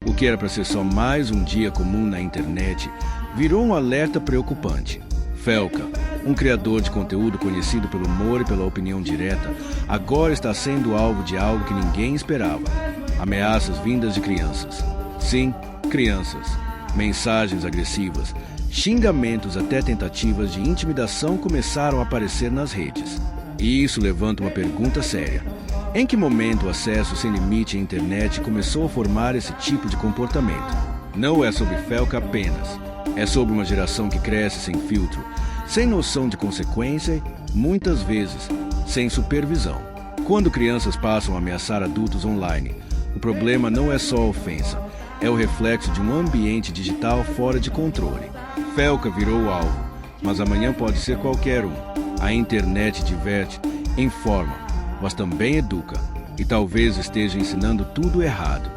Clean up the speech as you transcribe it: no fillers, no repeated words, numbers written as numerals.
O que era para ser só mais um dia comum na internet virou um alerta preocupante. Felca, um criador de conteúdo conhecido pelo humor e pela opinião direta, agora está sendo alvo de algo que ninguém esperava: ameaças vindas de crianças. Sim, crianças. Mensagens agressivas, xingamentos até tentativas de intimidação começaram a aparecer nas redes. E isso levanta uma pergunta séria: em que momento o acesso sem limite à internet começou a formar esse tipo de comportamento? Não é sobre Felca apenas. É sobre uma geração que cresce sem filtro, sem noção de consequência, muitas vezes sem supervisão. Quando crianças passam a ameaçar adultos online, o problema não é só a ofensa, é o reflexo de um ambiente digital fora de controle. Felca virou o alvo, mas amanhã pode ser qualquer um. A internet diverte, informa, mas também educa, e talvez esteja ensinando tudo errado.